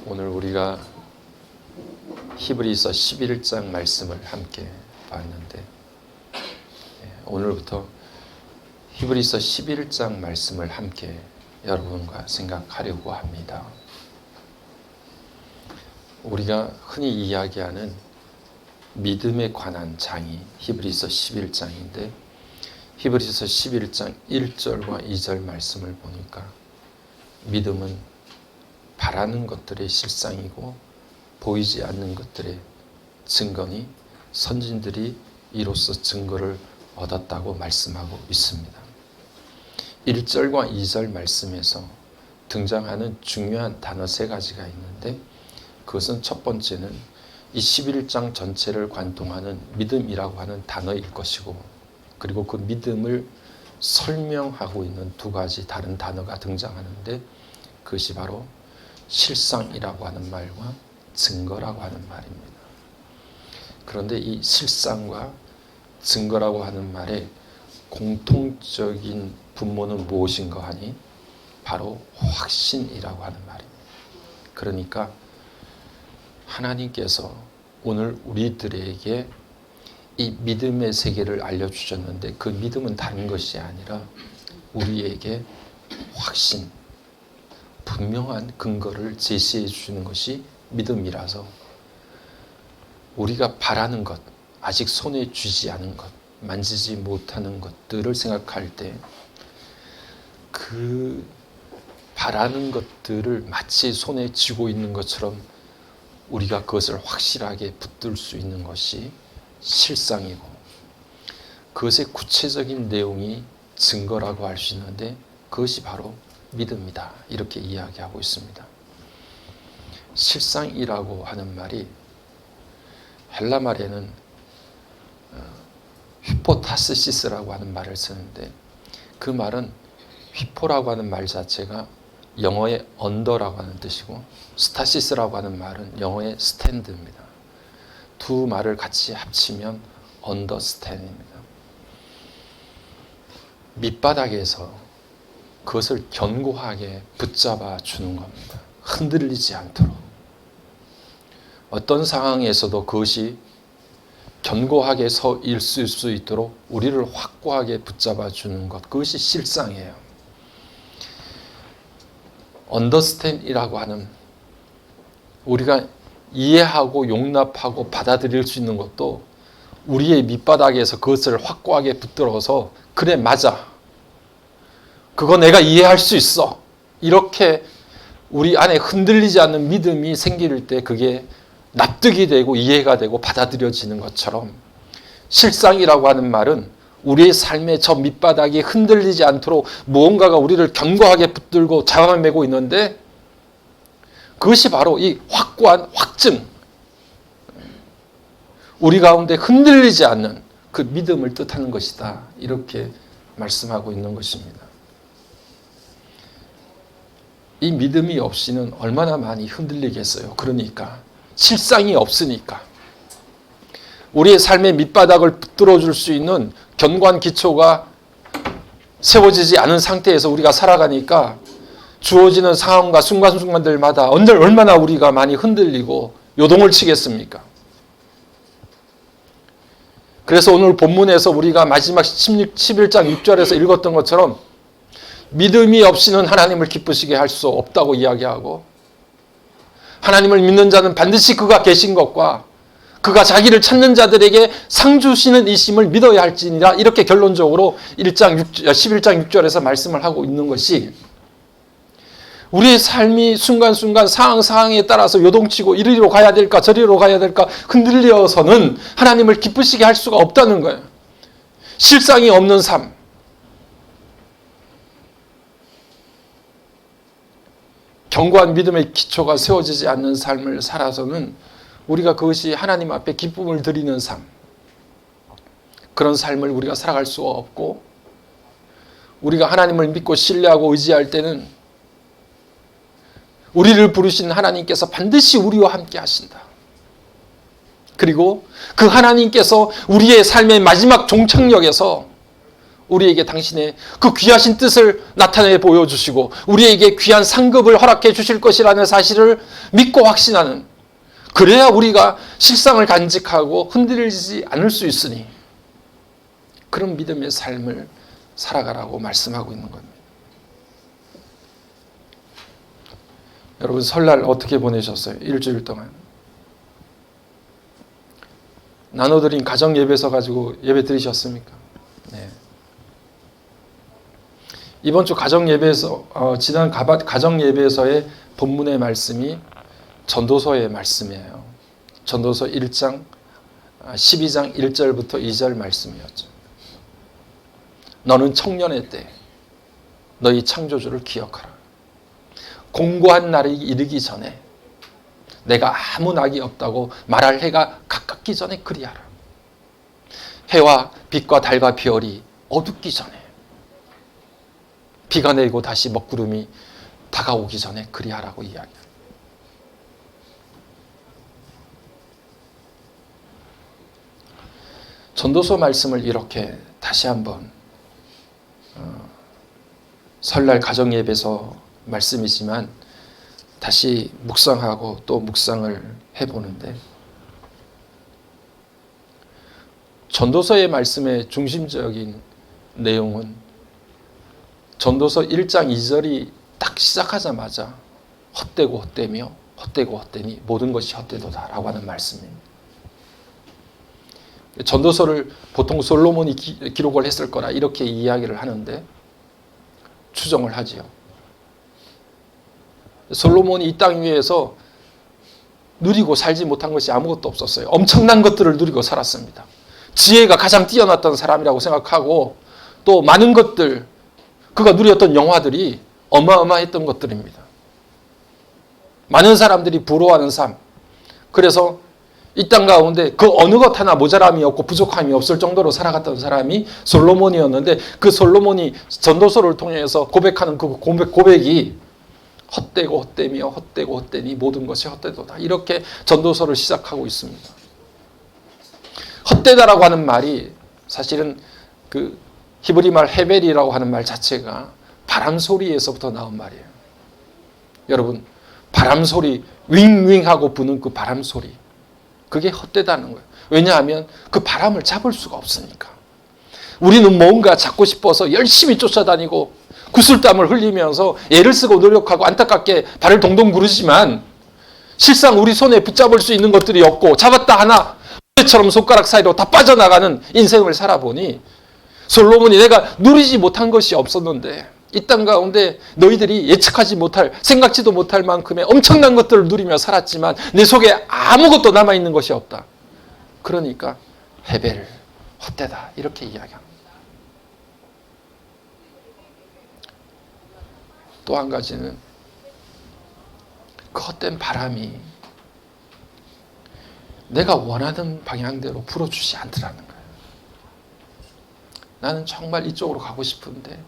오늘 우리가 히브리서 11장 말씀을 함께 봤는데 오늘부터 히브리서 11장 말씀을 함께 여러분과 생각하려고 합니다. 우리가 흔히 이야기하는 믿음에 관한 장이 히브리서 11장인데 히브리서 11장 1절과 2절 말씀을 보니까 믿음은 바라는 것들의 실상이고 보이지 않는 것들의 증거니 선진들이 이로써 증거를 얻었다고 말씀하고 있습니다. 1절과 2절 말씀에서 등장하는 중요한 단어 세 가지가 있는데 그것은 첫 번째는 이 11장 전체를 관통하는 믿음이라고 하는 단어일 것이고 그리고 그 믿음을 설명하고 있는 두 가지 다른 단어가 등장하는데 그것이 바로 실상이라고 하는 말과 증거라고 하는 말입니다. 그런데 이 실상과 증거라고 하는 말의 공통적인 분모는 무엇인가 하니 바로 확신이라고 하는 말입니다. 그러니까 하나님께서 오늘 우리들에게 이 믿음의 세계를 알려주셨는데 그 믿음은 다른 것이 아니라 우리에게 확신, 분명한 근거를 제시해 주는 것이 믿음이라서 우리가 바라는 것, 아직 손에 쥐지 않은 것, 만지지 못하는 것들을 생각할 때 그 바라는 것들을 마치 손에 쥐고 있는 것처럼 우리가 그것을 확실하게 붙들 수 있는 것이 실상이고 그것의 구체적인 내용이 증거라고 할 수 있는데 그것이 바로 믿음이다. 이렇게 이야기하고 있습니다. 실상이라고 하는 말이 헬라 말에는 휘포타시스라고 하는 말을 쓰는데 그 말은 휘포라고 하는 말 자체가 영어의 언더라고 하는 뜻이고 스타시스라고 하는 말은 영어의 스탠드입니다. 두 말을 같이 합치면 언더스탠입니다. 밑바닥에서 그것을 견고하게 붙잡아 주는 겁니다. 흔들리지 않도록. 어떤 상황에서도 그것이 견고하게 서 있을 수 있도록 우리를 확고하게 붙잡아 주는 것. 그것이 실상이에요. 언더스탠이라고 하는 우리가 이해하고 용납하고 받아들일 수 있는 것도 우리의 밑바닥에서 그것을 확고하게 붙들어서 그래 맞아. 그거 내가 이해할 수 있어. 이렇게 우리 안에 흔들리지 않는 믿음이 생길 때 그게 납득이 되고 이해가 되고 받아들여지는 것처럼 실상이라고 하는 말은 우리의 삶의 저 밑바닥이 흔들리지 않도록 무언가가 우리를 견고하게 붙들고 잡아매고 있는데 그것이 바로 이 확고한 확증, 우리 가운데 흔들리지 않는 그 믿음을 뜻하는 것이다. 이렇게 말씀하고 있는 것입니다. 이 믿음이 없이는 얼마나 많이 흔들리겠어요. 그러니까 실상이 없으니까 우리의 삶의 밑바닥을 붙들어줄 수 있는 견고한 기초가 세워지지 않은 상태에서 우리가 살아가니까 주어지는 상황과 순간순간들마다 얼마나 우리가 많이 흔들리고 요동을 치겠습니까? 그래서 오늘 본문에서 우리가 마지막 11장 6절에서 읽었던 것처럼 믿음이 없이는 하나님을 기쁘시게 할 수 없다고 이야기하고 하나님을 믿는 자는 반드시 그가 계신 것과 그가 자기를 찾는 자들에게 상 주시는 이심을 믿어야 할지니라 이렇게 결론적으로 11장 6절에서 말씀을 하고 있는 것이 우리의 삶이 순간순간 상황에 따라서 요동치고 이리로 가야 될까 저리로 가야 될까 흔들려서는 하나님을 기쁘시게 할 수가 없다는 거예요. 실상이 없는 삶. 견고한 믿음의 기초가 세워지지 않는 삶을 살아서는 우리가 그것이 하나님 앞에 기쁨을 드리는 삶, 그런 삶을 우리가 살아갈 수가 없고 우리가 하나님을 믿고 신뢰하고 의지할 때는 우리를 부르신 하나님께서 반드시 우리와 함께 하신다. 그리고 그 하나님께서 우리의 삶의 마지막 종착역에서 우리에게 당신의 그 귀하신 뜻을 나타내 보여주시고 우리에게 귀한 상급을 허락해 주실 것이라는 사실을 믿고 확신하는, 그래야 우리가 실상을 간직하고 흔들리지 않을 수 있으니 그런 믿음의 삶을 살아가라고 말씀하고 있는 겁니다. 여러분, 설날 어떻게 보내셨어요? 일주일 동안 나눠드린 가정 예배서 가지고 예배 드리셨습니까? 네. 이번 주 가정 예배서, 지난 가정 예배서의 본문의 말씀이 전도서의 말씀이에요. 전도서 1장 12장 1절부터 2절 말씀이었죠. 너는 청년의 때 너희 창조주를 기억하라. 공고한 날이 이르기 전에, 내가 아무 낙이 없다고 말할 해가 가깝기 전에 그리하라. 해와 빛과 달과 별이 어둡기 전에, 비가 내리고 다시 먹구름이 다가오기 전에 그리하라고 이야기합니다. 전도서 말씀을 이렇게 다시 한번 설날 가정예배서 말씀이지만 다시 묵상하고 또 묵상을 해보는데, 전도서의 말씀의 중심적인 내용은 전도서 1장 2절이 딱 시작하자마자 헛되고 헛되며 헛되고 헛되니 모든 것이 헛되도다 라고 하는 말씀입니다. 전도서를 보통 솔로몬이 기록을 했을 거라 이렇게 이야기를 하는데 추정을 하지요. 솔로몬이 이 땅 위에서 누리고 살지 못한 것이 아무것도 없었어요. 엄청난 것들을 누리고 살았습니다. 지혜가 가장 뛰어났던 사람이라고 생각하고, 또 많은 것들, 그가 누렸던 영화들이 어마어마했던 것들입니다. 많은 사람들이 부러워하는 삶. 그래서 이 땅 가운데 그 어느 것 하나 모자람이 없고 부족함이 없을 정도로 살아갔던 사람이 솔로몬이었는데, 그 솔로몬이 전도서를 통해서 고백하는 그 고백이 헛되고 헛되며 헛되고 헛되니 모든 것이 헛되도다, 이렇게 전도서를 시작하고 있습니다. 헛되다라고 하는 말이 사실은 그 히브리 말 헤벨이라고 하는 말 자체가 바람 소리에서부터 나온 말이에요. 여러분, 바람 소리, 윙윙하고 부는 그 바람 소리, 그게 헛되다는 거예요. 왜냐하면 그 바람을 잡을 수가 없으니까. 우리는 뭔가 잡고 싶어서 열심히 쫓아다니고 구슬땀을 흘리면서 애를 쓰고 노력하고 안타깝게 발을 동동 구르지만 실상 우리 손에 붙잡을 수 있는 것들이 없고, 잡았다 하나 처럼 손가락 사이로 다 빠져나가는 인생을 살아보니, 솔로몬이 내가 누리지 못한 것이 없었는데 이 땅 가운데 너희들이 예측하지 못할, 생각지도 못할 만큼의 엄청난 것들을 누리며 살았지만 내 속에 아무것도 남아있는 것이 없다. 그러니까 헤벨, 헛되다, 이렇게 이야기합니다. 또 한 가지는 그 헛된 바람이 내가 원하는 방향대로 불어주지 않더라는 거예요. 나는 정말 이쪽으로 가고 싶은데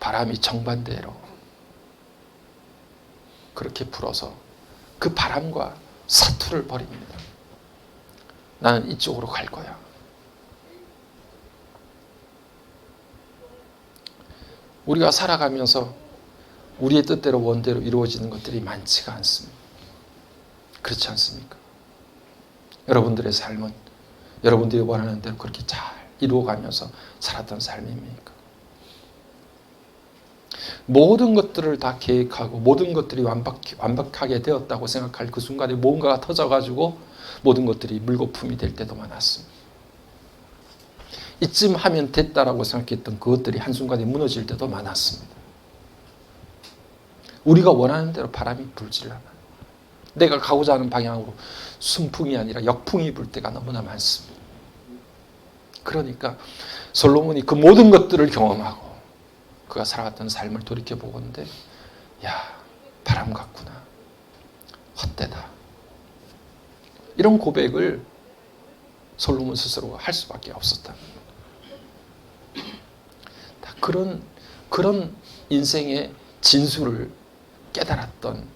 바람이 정반대로 그렇게 불어서 그 바람과 사투를 벌입니다. 나는 이쪽으로 갈 거야. 우리가 살아가면서 우리의 뜻대로 원대로 이루어지는 것들이 많지가 않습니다. 그렇지 않습니까? 여러분들의 삶은 여러분들이 원하는 대로 그렇게 잘 이루어가면서 살았던 삶입니까? 모든 것들을 다 계획하고 모든 것들이 완벽하게 되었다고 생각할 그 순간에 뭔가가 터져가지고 모든 것들이 물거품이 될 때도 많았습니다. 이쯤 하면 됐다라고 생각했던 그것들이 한순간에 무너질 때도 많았습니다. 우리가 원하는 대로 바람이 불질 않아요. 내가 가고자 하는 방향으로 순풍이 아니라 역풍이 불 때가 너무나 많습니다. 그러니까 솔로몬이 그 모든 것들을 경험하고 그가 살아갔던 삶을 돌이켜보건대, 야, 바람 같구나, 헛되다, 이런 고백을 솔로몬 스스로가 할 수밖에 없었다. 그런 인생의 진수를 깨달았던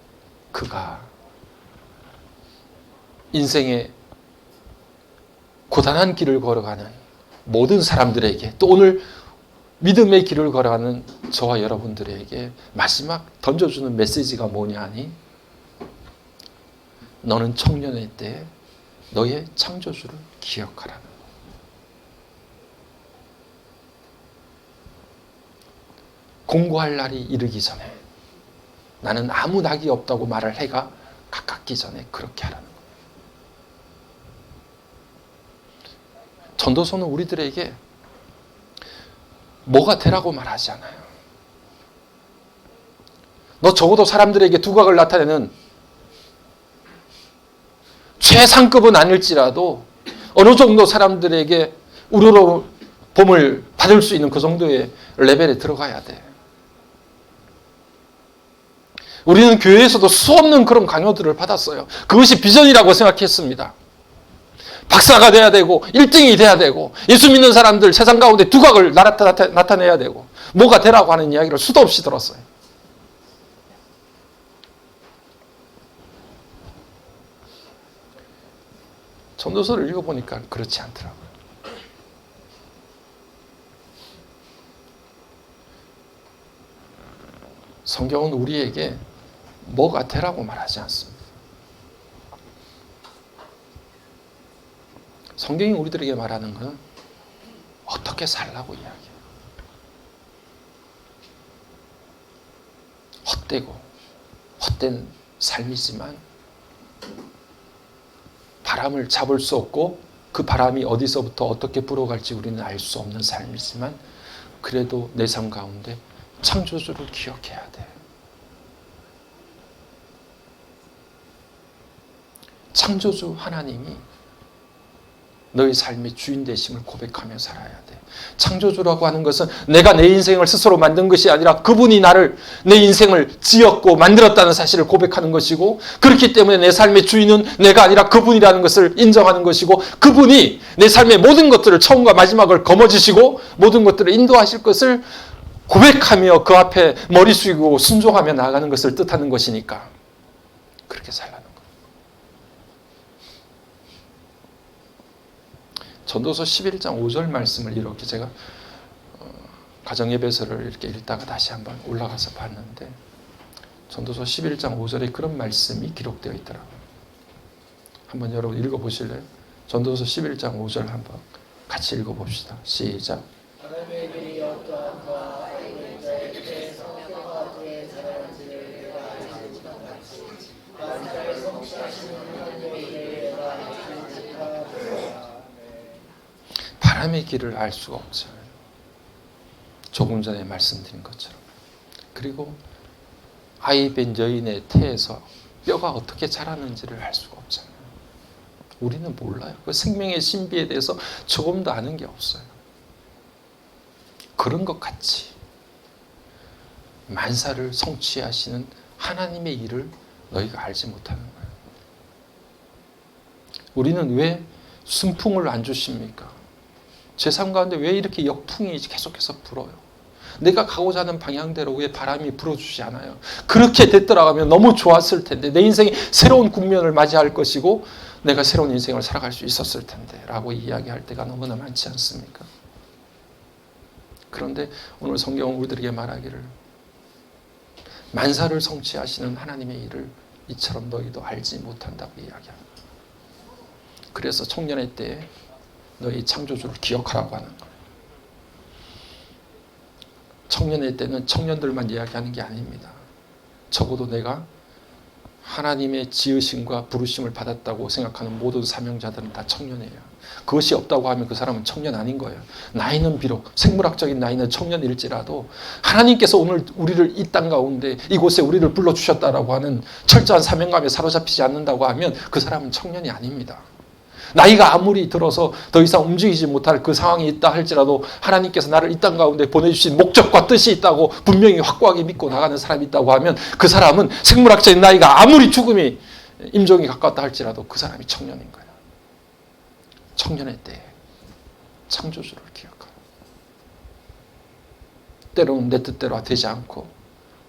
그가 인생의 고단한 길을 걸어가는 모든 사람들에게, 또 오늘 믿음의 길을 걸어가는 저와 여러분들에게 마지막 던져주는 메시지가 뭐냐 하니, 너는 청년의 때에 너의 창조주를 기억하라는 거. 공고할 날이 이르기 전에, 나는 아무 낙이 없다고 말할 해가 가깝기 전에 그렇게 하라는 거예요. 전도서는 우리들에게 뭐가 되라고 말하지 않아요. 너 적어도 사람들에게 두각을 나타내는 최상급은 아닐지라도 어느 정도 사람들에게 우러러 봄을 받을 수 있는 그 정도의 레벨에 들어가야 돼. 우리는 교회에서도 수없는 그런 강요들을 받았어요. 그것이 비전이라고 생각했습니다. 박사가 돼야 되고 1등이 돼야 되고 예수 믿는 사람들 세상 가운데 두각을 나타내야 되고 뭐가 되라고 하는 이야기를 수도 없이 들었어요. 전도서를 읽어보니까 그렇지 않더라고요. 성경은 우리에게 뭐가 되라고 말하지 않습니다. 성경이 우리들에게 말하는 것은 어떻게 살라고 이야기해요. 헛되고 헛된 삶이지만 바람을 잡을 수 없고 그 바람이 어디서부터 어떻게 불어갈지 우리는 알 수 없는 삶이지만 그래도 내 삶 가운데 창조주를 기억해야 돼. 창조주 하나님이 너의 삶의 주인 되심을 고백하며 살아야 돼. 창조주라고 하는 것은 내가 내 인생을 스스로 만든 것이 아니라 그분이 나를, 내 인생을 지었고 만들었다는 사실을 고백하는 것이고, 그렇기 때문에 내 삶의 주인은 내가 아니라 그분이라는 것을 인정하는 것이고, 그분이 내 삶의 모든 것들을 처음과 마지막을 거머쥐시고 모든 것들을 인도하실 것을 고백하며 그 앞에 머리 숙이고 순종하며 나아가는 것을 뜻하는 것이니까 그렇게 살라는 거예요. 전도서 11장 5절 말씀을 이렇게 제가 가정예배서를 이렇게 읽다가 다시 한번 올라가서 봤는데, 전도서 11장 5절에 그런 말씀이 기록되어 있더라고요. 한번 여러분 읽어보실래요? 전도서 11장 5절 한번 같이 읽어봅시다. 시작. 바람의 길을 알 수가 없잖아요. 조금 전에 말씀드린 것처럼. 그리고 아이 뵌 여인의 태에서 뼈가 어떻게 자라는지를 알 수가 없잖아요. 우리는 몰라요. 그 생명의 신비에 대해서 조금도 아는 게 없어요. 그런 것 같이 만사를 성취하시는 하나님의 일을 너희가 알지 못하는 거예요. 우리는 왜 순풍을 안 주십니까? 제 삶 가운데 왜 이렇게 역풍이 계속해서 불어요? 내가 가고자 하는 방향대로 왜 바람이 불어주지 않아요? 그렇게 됐더라고 하면 너무 좋았을 텐데, 내 인생이 새로운 국면을 맞이할 것이고 내가 새로운 인생을 살아갈 수 있었을 텐데 라고 이야기할 때가 너무나 많지 않습니까? 그런데 오늘 성경은 우리들에게 말하기를 만사를 성취하시는 하나님의 일을 이처럼 너희도 알지 못한다고 이야기합니다. 그래서 청년의 때에 너희 창조주를 기억하라고 하는 거예요. 청년의 때는 청년들만 이야기하는 게 아닙니다. 적어도 내가 하나님의 지으심과 부르심을 받았다고 생각하는 모든 사명자들은 다 청년이에요. 그것이 없다고 하면 그 사람은 청년 아닌 거예요. 나이는 비록 생물학적인 나이는 청년일지라도 하나님께서 오늘 우리를 이 땅 가운데 이곳에 우리를 불러주셨다라고 하는 철저한 사명감에 사로잡히지 않는다고 하면 그 사람은 청년이 아닙니다. 나이가 아무리 들어서 더 이상 움직이지 못할 그 상황이 있다 할지라도 하나님께서 나를 이 땅 가운데 보내주신 목적과 뜻이 있다고 분명히 확고하게 믿고 나가는 사람이 있다고 하면 그 사람은 생물학적인 나이가 아무리 죽음이 임종이 가깝다 할지라도 그 사람이 청년인 거예요. 청년의 때에 창조주를 기억하라. 때로는 내 뜻대로 되지 않고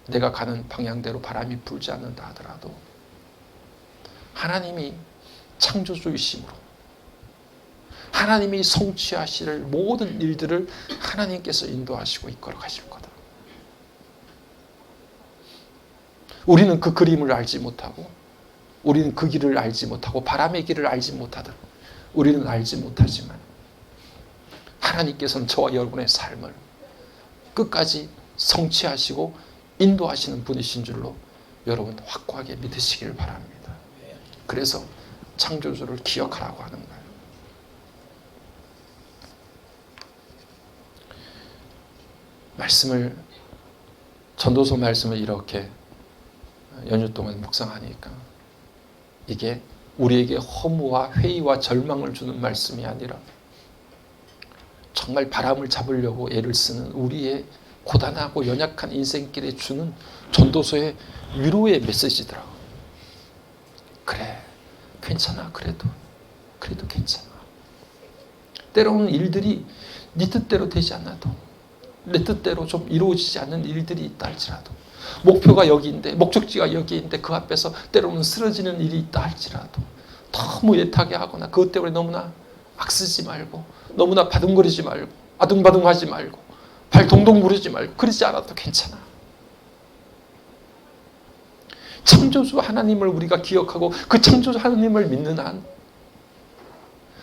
내가 가는 방향대로 바람이 불지 않는다 하더라도 하나님이 창조주이심으로 하나님이 성취하실 모든 일들을 하나님께서 인도하시고 이끌어 가실 거다. 우리는 그 그림을 알지 못하고, 우리는 그 길을 알지 못하고, 바람의 길을 알지 못하든, 우리는 알지 못하지만 하나님께서는 저와 여러분의 삶을 끝까지 성취하시고 인도하시는 분이신 줄로 여러분 확고하게 믿으시길 바랍니다. 그래서 창조주를 기억하라고 하는 거예요. 말씀을, 전도서 말씀을 이렇게 연휴 동안 묵상하니까 이게 우리에게 허무와 회의와 절망을 주는 말씀이 아니라 정말 바람을 잡으려고 애를 쓰는 우리의 고단하고 연약한 인생길에 주는 전도서의 위로의 메시지더라고. 그래, 괜찮아. 그래도 괜찮아. 때로는 일들이 네 뜻대로 되지 않아도, 내 뜻대로 좀 이루어지지 않는 일들이 있다 할지라도, 목표가 여기인데, 목적지가 여기인데 그 앞에서 때로는 쓰러지는 일이 있다 할지라도 너무 애타게 하거나 그것 때문에 너무나 악쓰지 말고, 너무나 바둥거리지 말고, 아둥바둥하지 말고, 발 동동 구르지 말고, 그러지 않아도 괜찮아. 창조주 하나님을 우리가 기억하고 그 창조주 하나님을 믿는 한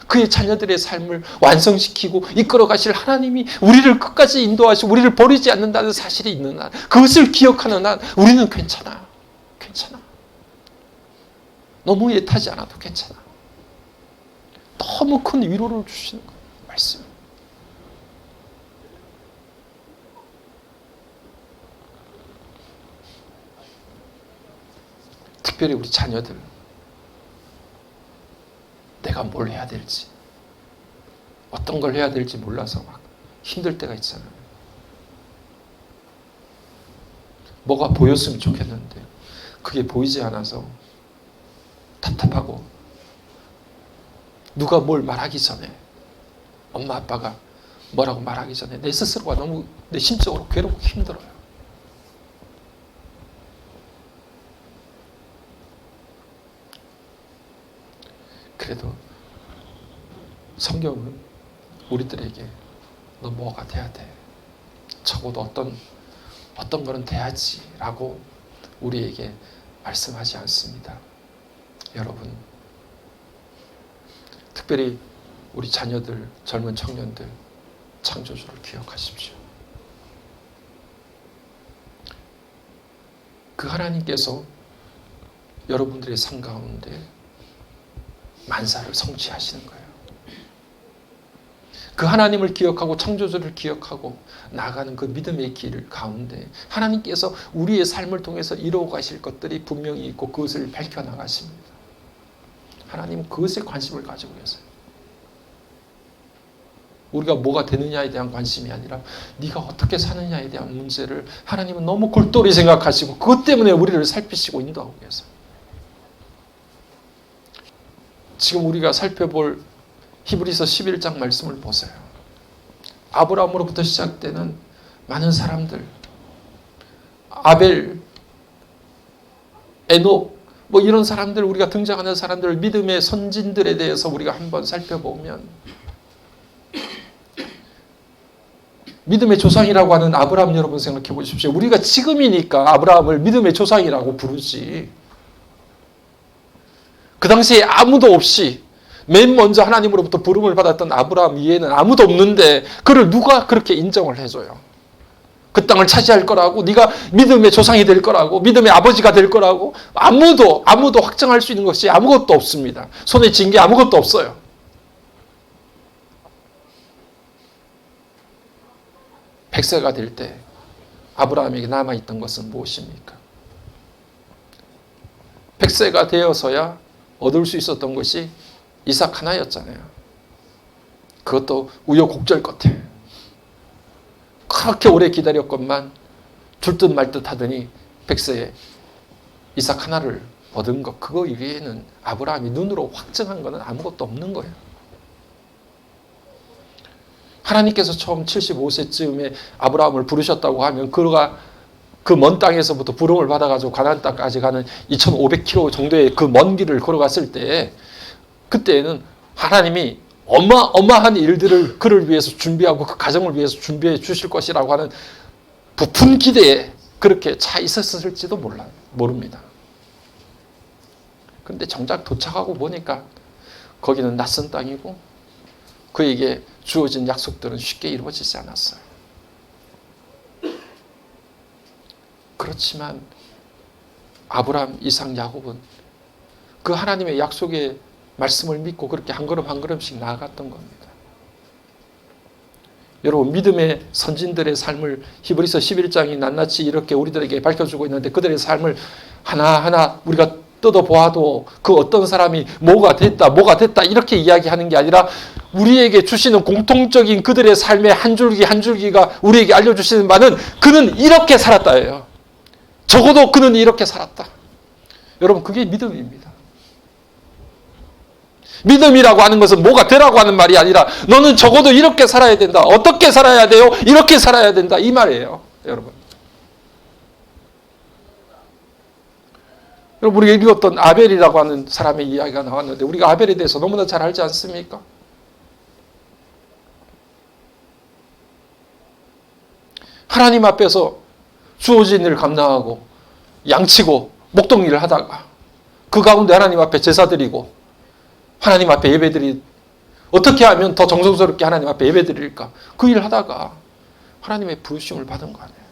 그의 자녀들의 삶을 완성시키고 이끌어 가실 하나님이 우리를 끝까지 인도하시고 우리를 버리지 않는다는 사실이 있는 한, 그것을 기억하는 한 우리는 괜찮아. 너무 애타지 않아도 괜찮아. 너무 큰 위로를 주시는 거예요. 말씀. 특별히 우리 자녀들, 내가 뭘 해야 될지, 어떤 걸 해야 될지 몰라서 막 힘들 때가 있잖아요. 뭐가 보였으면 좋겠는데 그게 보이지 않아서 답답하고, 누가 뭘 말하기 전에, 엄마 아빠가 뭐라고 말하기 전에 내 스스로가 너무 내 심적으로 괴롭고 힘들어요. 그래도 성경은 우리들에게 너 뭐가 돼야 돼, 적어도 어떤 거는 돼야지 라고 우리에게 말씀하지 않습니다. 여러분, 특별히 우리 자녀들, 젊은 청년들, 창조주를 기억하십시오. 그 하나님께서 여러분들의 삶 가운데 만사를 성취하시는 거예요. 그 하나님을 기억하고 창조주를 기억하고 나아가는 그 믿음의 길 가운데 하나님께서 우리의 삶을 통해서 이루어 가실 것들이 분명히 있고 그것을 밝혀나가십니다. 하나님은 그것에 관심을 가지고 계세요. 우리가 뭐가 되느냐에 대한 관심이 아니라 네가 어떻게 사느냐에 대한 문제를 하나님은 너무 골똘히 생각하시고 그것 때문에 우리를 살피시고 인도하고 계세요. 지금 우리가 살펴볼 히브리서 11장 말씀을 보세요. 아브라함으로부터 시작되는 많은 사람들, 아벨, 에녹, 뭐 이런 사람들, 우리가 등장하는 사람들, 믿음의 선진들에 대해서 우리가 한번 살펴보면 믿음의 조상이라고 하는 아브라함, 여러분 생각해 보십시오. 우리가 지금이니까 아브라함을 믿음의 조상이라고 부르지, 그 당시에 아무도 없이 맨 먼저 하나님으로부터 부름을 받았던 아브라함 이외에는 아무도 없는데 그를 누가 그렇게 인정을 해줘요? 그 땅을 차지할 거라고, 네가 믿음의 조상이 될 거라고, 믿음의 아버지가 될 거라고 아무도 확정할 수 있는 것이 아무것도 없습니다. 손에 쥔 게 아무것도 없어요. 백세가 될 때 아브라함에게 남아있던 것은 무엇입니까? 백세가 되어서야 얻을 수 있었던 것이 이삭 하나였잖아요. 그것도 우여곡절 끝에 그렇게 오래 기다렸건만 줄 듯 말 듯 하더니 백세에 이삭 하나를 얻은 것, 그거 이외에는 아브라함이 눈으로 확증한 것은 아무것도 없는 거예요. 하나님께서 처음 75세쯤에 아브라함을 부르셨다고 하면 그가 그 먼 땅에서부터 부름을 받아가지고 가나안 땅까지 가는 2500km 정도의 그 먼 길을 걸어갔을 때, 그때에는 하나님이 어마어마한 일들을 그를 위해서 준비하고 그 가정을 위해서 준비해 주실 것이라고 하는 부푼 기대에 그렇게 차 있었을지도 모릅니다. 그런데 정작 도착하고 보니까 거기는 낯선 땅이고 그에게 주어진 약속들은 쉽게 이루어지지 않았어요. 그렇지만 아브라함, 이삭, 야곱은 그 하나님의 약속의 말씀을 믿고 그렇게 한 걸음 한 걸음씩 나아갔던 겁니다. 여러분, 믿음의 선진들의 삶을 히브리서 11장이 낱낱이 이렇게 우리들에게 밝혀주고 있는데 그들의 삶을 하나하나 우리가 뜯어보아도 그 어떤 사람이 뭐가 됐다 이렇게 이야기하는 게 아니라 우리에게 주시는 공통적인 그들의 삶의 한 줄기 한 줄기가 우리에게 알려주시는 바는 그는 이렇게 살았다예요. 적어도 그는 이렇게 살았다. 여러분, 그게 믿음입니다. 믿음이라고 하는 것은 뭐가 되라고 하는 말이 아니라 너는 적어도 이렇게 살아야 된다. 어떻게 살아야 돼요? 이렇게 살아야 된다. 이 말이에요. 여러분. 여러분, 우리가 읽었던 아벨이라고 하는 사람의 이야기가 나왔는데 우리가 아벨에 대해서 너무나 잘 알지 않습니까? 하나님 앞에서 주어진 일을 감당하고 양치고 목동일을 하다가 그 가운데 하나님 앞에 제사 드리고 하나님 앞에 예배드리 어떻게 하면 더 정성스럽게 하나님 앞에 예배드릴까? 그 일을 하다가 하나님의 부르심을 받은 거 아니에요.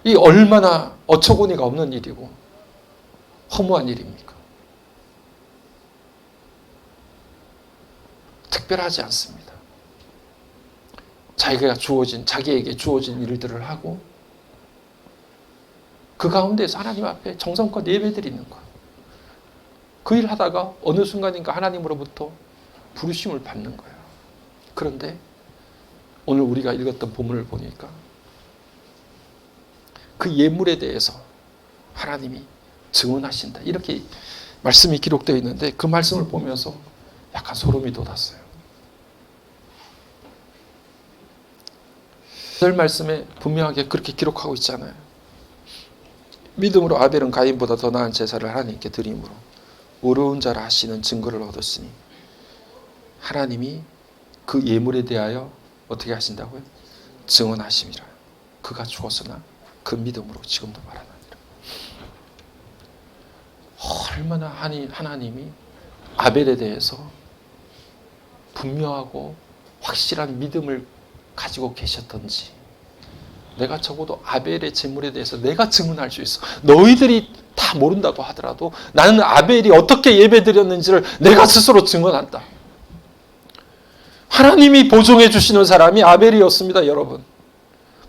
이 얼마나 어처구니가 없는 일이고 허무한 일입니까? 특별하지 않습니다. 자기에게 주어진 일들을 하고 그 가운데서 하나님 앞에 정성껏 예배드리는 것. 그 일 하다가 어느 순간인가 하나님으로부터 부르심을 받는 거예요. 그런데 오늘 우리가 읽었던 본문을 보니까 그 예물에 대해서 하나님이 증언하신다. 이렇게 말씀이 기록되어 있는데 그 말씀을 보면서 약간 소름이 돋았어요. 그 말씀에 분명하게 그렇게 기록하고 있잖아요. 믿음으로 아벨은 가인보다 더 나은 제사를 하나님께 드림으로 의로운 자라 하시는 증거를 얻었으니 하나님이 그 예물에 대하여 어떻게 하신다고요? 증언하심이라. 그가 죽었으나 그 믿음으로 지금도 말하느니라. 얼마나 하나님이 아벨에 대해서 분명하고 확실한 믿음을 가지고 계셨던지 내가 적어도 아벨의 제물에 대해서 내가 증언할 수 있어. 너희들이 다 모른다고 하더라도 나는 아벨이 어떻게 예배드렸는지를 내가 스스로 증언한다. 하나님이 보증해 주시는 사람이 아벨이었습니다, 여러분.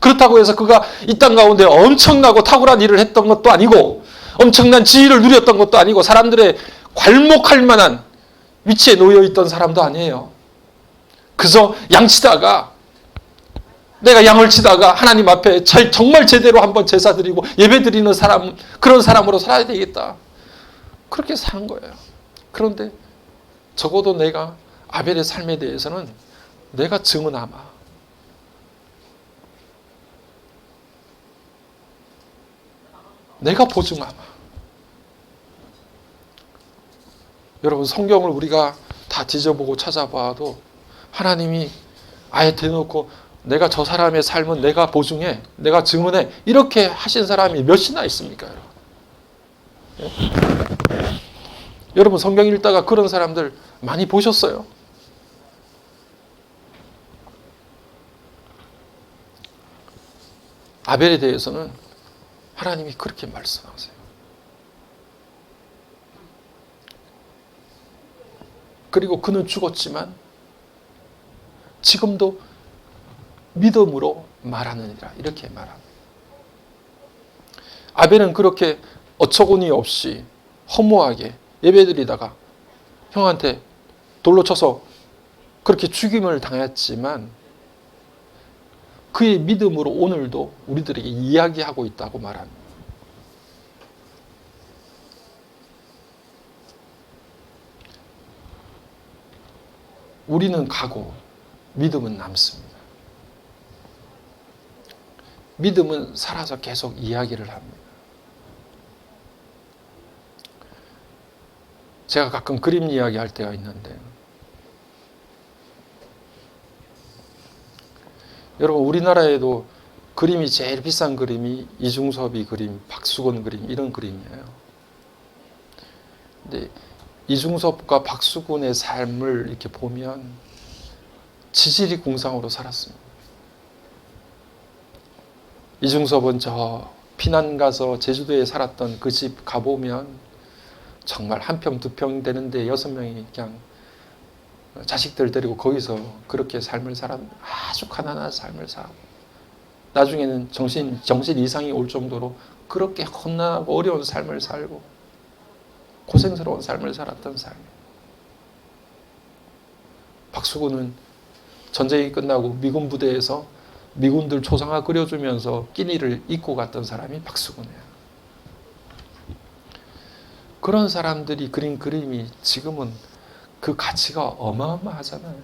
그렇다고 해서 그가 이 땅 가운데 엄청나고 탁월한 일을 했던 것도 아니고 엄청난 지위를 누렸던 것도 아니고 사람들의 괄목할 만한 위치에 놓여 있던 사람도 아니에요. 그래서 양치다가 내가 양을 치다가 하나님 앞에 정말 제대로 한번 제사 드리고 예배 드리는 사람, 그런 사람으로 살아야 되겠다. 그렇게 산 거예요. 그런데 적어도 내가 아벨의 삶에 대해서는 내가 증언하마. 내가 보증하마. 여러분, 성경을 우리가 다 뒤져보고 찾아봐도 하나님이 아예 대놓고 내가 저 사람의 삶은 내가 보증해, 내가 증언해 이렇게 하신 사람이 몇이나 있습니까? 여러분? 예? 여러분, 성경 읽다가 그런 사람들 많이 보셨어요? 아벨에 대해서는 하나님이 그렇게 말씀하세요. 그리고 그는 죽었지만 지금도 믿음으로 말하느니라 이렇게 말합니다. 아벨은 그렇게 어처구니 없이 허무하게 예배드리다가 형한테 돌로 쳐서 그렇게 죽임을 당했지만 그의 믿음으로 오늘도 우리들에게 이야기하고 있다고 말합니다. 우리는 가고 믿음은 남습니다. 믿음은 살아서 계속 이야기를 합니다. 제가 가끔 그림 이야기 할 때가 있는데, 여러분 우리나라에도 그림이 제일 비싼 그림이 이중섭이 그림, 박수건 그림 이런 그림이에요. 근데 이중섭과 박수근의 삶을 이렇게 보면 지질이 궁상으로 살았습니다. 이중섭은 저 피난 가서 제주도에 살았던 그 집 가보면 정말 한 평, 두 평 되는데 6명이 그냥 자식들 데리고 거기서 그렇게 삶을 아주 가난한 삶을 살고, 나중에는 정신 이상이 올 정도로 그렇게 험난하고 어려운 삶을 살고 고생스러운 삶을 살았던 삶이에요. 박수근은 전쟁이 끝나고 미군 부대에서 미군들 초상화 그려주면서 끼니를 잊고 갔던 사람이 박수근이에요. 그런 사람들이 그린 그림이 지금은 그 가치가 어마어마하잖아요.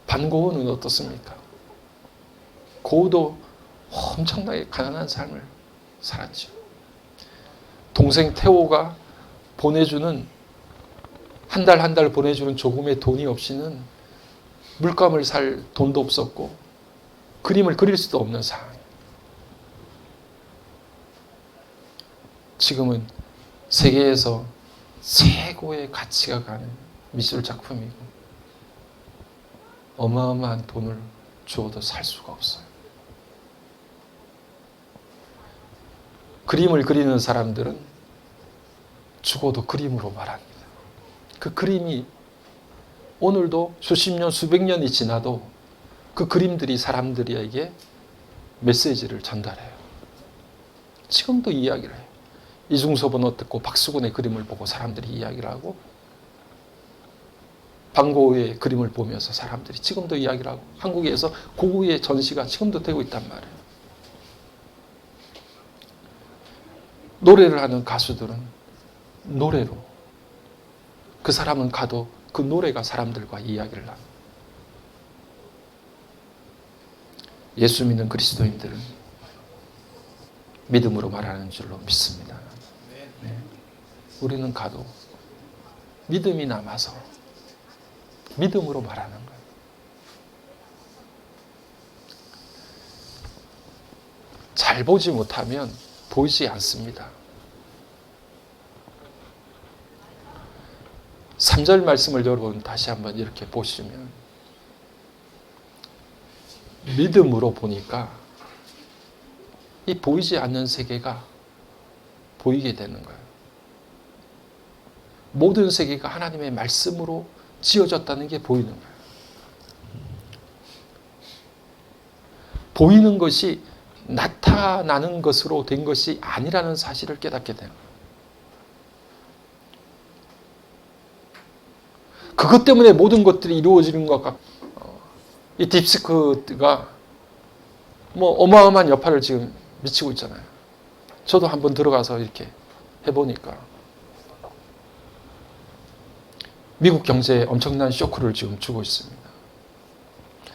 반고은은 어떻습니까? 고우도 엄청나게 가난한 삶을 살았죠. 동생 태호가 보내주는 한 달 보내주는 조금의 돈이 없이는 물감을 살 돈도 없었고 그림을 그릴 수도 없는 상황. 지금은 세계에서 최고의 가치가 가는 미술 작품이고 어마어마한 돈을 주어도 살 수가 없어요. 그림을 그리는 사람들은 죽어도 그림으로 말합니다. 그 그림이 오늘도 수십 년, 수백 년이 지나도 그 그림들이 사람들에게 메시지를 전달해요. 지금도 이야기를 해요. 이중섭은 어떻고 박수근의 그림을 보고 사람들이 이야기를 하고 반고흐의 그림을 보면서 사람들이 지금도 이야기를 하고 한국에서 고흐의 전시가 지금도 되고 있단 말이에요. 노래를 하는 가수들은 노래로 그 사람은 가도 그 노래가 사람들과 이야기를 합니다. 예수 믿는 그리스도인들은 믿음으로 말하는 줄로 믿습니다. 네. 우리는 가도 믿음이 남아서 믿음으로 말하는 거예요. 잘 보지 못하면 보이지 않습니다. 3절 말씀을 여러분 다시 한번 이렇게 보시면 믿음으로 보니까 이 보이지 않는 세계가 보이게 되는 거예요. 모든 세계가 하나님의 말씀으로 지어졌다는 게 보이는 거예요. 보이는 것이 나타나는 것으로 된 것이 아니라는 사실을 깨닫게 되는 거예요. 그것 때문에 모든 것들이 이루어지는 것 같고, 이 딥시크가 뭐 어마어마한 여파를 지금 미치고 있잖아요. 저도 한번 들어가서 이렇게 해보니까 미국 경제에 엄청난 쇼크를 지금 주고 있습니다.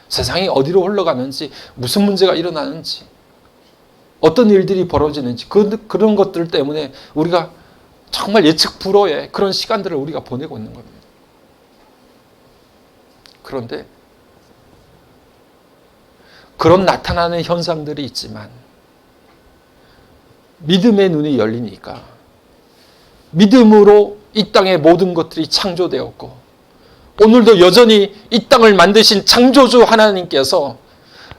세상이 어디로 흘러가는지, 무슨 문제가 일어나는지, 어떤 일들이 벌어지는지 그런 것들 때문에 우리가 정말 예측 불허의 그런 시간들을 우리가 보내고 있는 겁니다. 그런데 그런 나타나는 현상들이 있지만 믿음의 눈이 열리니까 믿음으로 이 땅의 모든 것들이 창조되었고 오늘도 여전히 이 땅을 만드신 창조주 하나님께서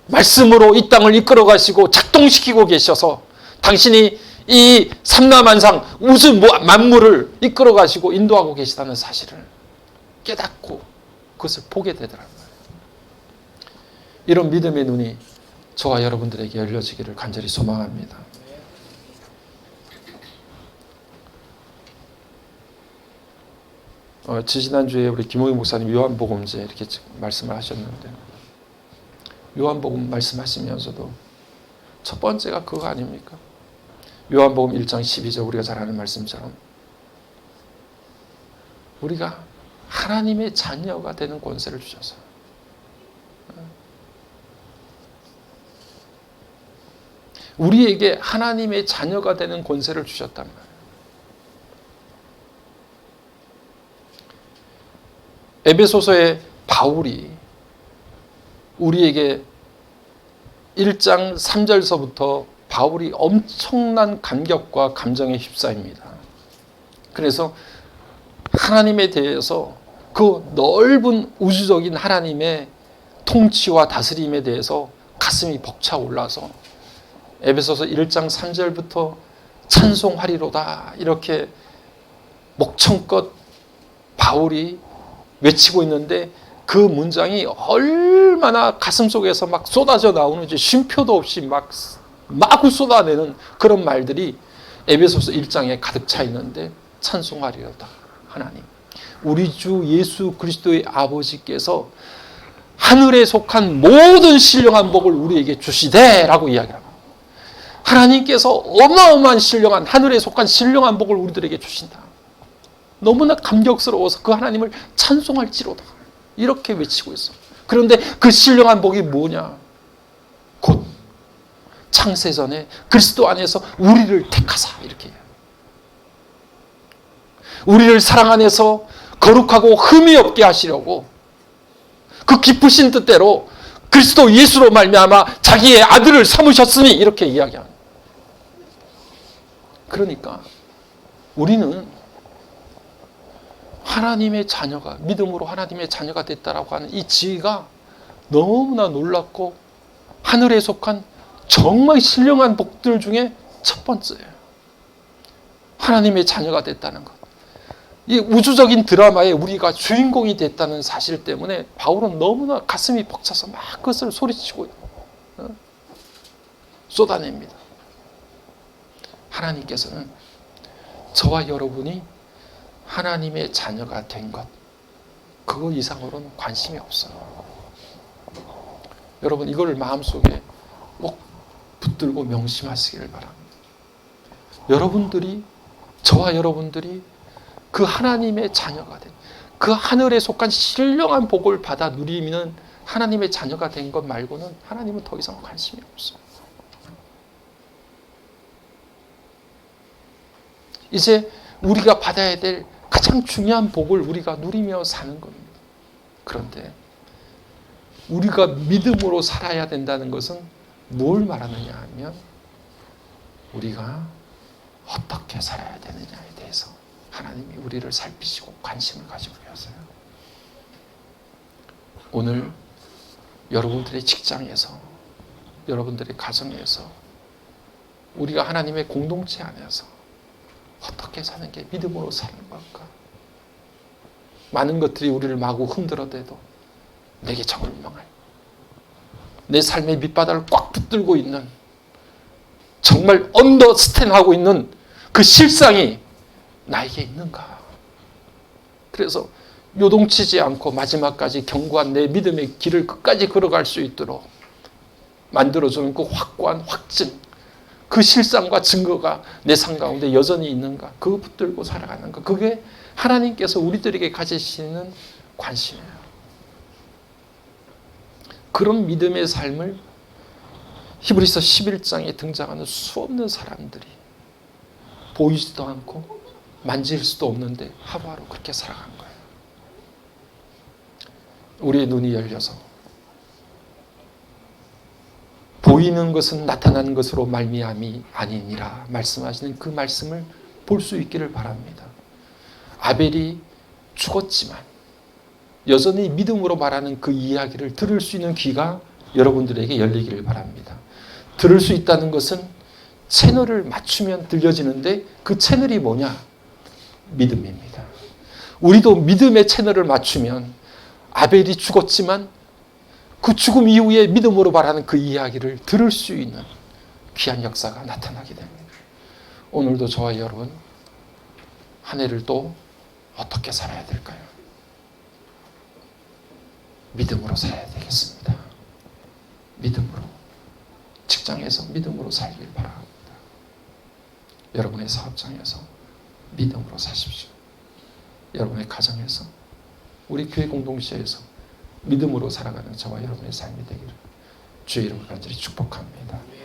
말씀으로 이 땅을 이끌어 가시고 작동시키고 계셔서 당신이 이 삼라만상 우주 만물을 이끌어 가시고 인도하고 계시다는 사실을 깨닫고 그것을 보게 되더라고요. 이런 믿음의 눈이 저와 여러분들에게 열려지기를 간절히 소망합니다. 지지난주에 우리 김홍희 목사님 요한복음제 이렇게 말씀을 하셨는데 요한복음 말씀하시면서도 첫 번째가 그거 아닙니까? 요한복음 1장 12절 우리가 잘 아는 말씀처럼 우리가 하나님의 자녀가 되는 권세를 주셔서 우리에게 하나님의 자녀가 되는 권세를 주셨단 말이에요. 에베소서의 바울이 우리에게 1장 3절서부터 바울이 엄청난 감격과 감정에 휩싸입니다. 그래서 하나님에 대해서 그 넓은 우주적인 하나님의 통치와 다스림에 대해서 가슴이 벅차올라서 에베소서 1장 3절부터 찬송하리로다 이렇게 목청껏 바울이 외치고 있는데 그 문장이 얼마나 가슴속에서 막 쏟아져 나오는지 쉼표도 없이 막 마구 쏟아내는 그런 말들이 에베소서 1장에 가득 차 있는데 찬송하리로다 하나님, 우리 주 예수 그리스도의 아버지께서 하늘에 속한 모든 신령한 복을 우리에게 주시되 라고 이야기합니다. 하나님께서 어마어마한 신령한 하늘에 속한 신령한 복을 우리들에게 주신다. 너무나 감격스러워서 그 하나님을 찬송할지로다 이렇게 외치고 있어. 그런데 그 신령한 복이 뭐냐? 곧 창세전에 그리스도 안에서 우리를 택하사 이렇게 해요. 우리를 사랑 안에서 거룩하고 흠이 없게 하시려고 그 기쁘신 뜻대로 그리스도 예수로 말미암아 자기의 아들을 삼으셨으니 이렇게 이야기합니다. 그러니까 우리는 하나님의 자녀가, 믿음으로 하나님의 자녀가 됐다라고 하는 이 지위가 너무나 놀랍고 하늘에 속한 정말 신령한 복들 중에 첫 번째예요. 하나님의 자녀가 됐다는 것. 이 우주적인 드라마에 우리가 주인공이 됐다는 사실 때문에 바울은 너무나 가슴이 벅차서 막 그것을 소리치고 쏟아냅니다. 하나님께서는 저와 여러분이 하나님의 자녀가 된 것, 그거 이상으로는 관심이 없어요. 여러분 이걸 마음속에 꼭 붙들고 명심하시기를 바랍니다. 여러분들이, 저와 여러분들이 그 하나님의 자녀가 된, 그 하늘에 속한 신령한 복을 받아 누리는 하나님의 자녀가 된 것 말고는 하나님은 더 이상 관심이 없어요. 이제 우리가 받아야 될 가장 중요한 복을 우리가 누리며 사는 겁니다. 그런데 우리가 믿음으로 살아야 된다는 것은 뭘 말하느냐 하면 우리가 어떻게 살아야 되느냐에 대해서 하나님이 우리를 살피시고 관심을 가지고 계세요. 오늘 여러분들의 직장에서, 여러분들의 가정에서, 우리가 하나님의 공동체 안에서 어떻게 사는 게 믿음으로 사는 걸까? 많은 것들이 우리를 마구 흔들어대도 내게 정말 내 삶의 밑바닥을 꽉 붙들고 있는, 정말 언더스탠하고 있는 그 실상이 나에게 있는가? 그래서 요동치지 않고 마지막까지 견고한 내 믿음의 길을 끝까지 걸어갈 수 있도록 만들어주는 그 확고한 확증, 그 실상과 증거가 내 삶 가운데 여전히 있는가? 그거 붙들고 살아가는 것. 그게 하나님께서 우리들에게 가지시는 관심이에요. 그런 믿음의 삶을 히브리서 11장에 등장하는 수없는 사람들이 보이지도 않고 만질 수도 없는데 하루하루 그렇게 살아간 거예요. 우리의 눈이 열려서 보이는 것은 나타나는 것으로 말미암이 아니니라 말씀하시는 그 말씀을 볼 수 있기를 바랍니다. 아벨이 죽었지만 여전히 믿음으로 말하는 그 이야기를 들을 수 있는 귀가 여러분들에게 열리기를 바랍니다. 들을 수 있다는 것은 채널을 맞추면 들려지는데 그 채널이 뭐냐? 믿음입니다. 우리도 믿음의 채널을 맞추면 아벨이 죽었지만 그 죽음 이후에 믿음으로 말하는 그 이야기를 들을 수 있는 귀한 역사가 나타나게 됩니다. 오늘도 저와 여러분 한 해를 또 어떻게 살아야 될까요? 믿음으로 살아야 되겠습니다. 믿음으로, 직장에서 믿음으로 살길 바랍니다. 여러분의 사업장에서 믿음으로 사십시오. 여러분의 가정에서, 우리 교회 공동체에서 믿음으로 살아가는 저와 여러분의 삶이 되기를 주의 이름으로 간절히 축복합니다.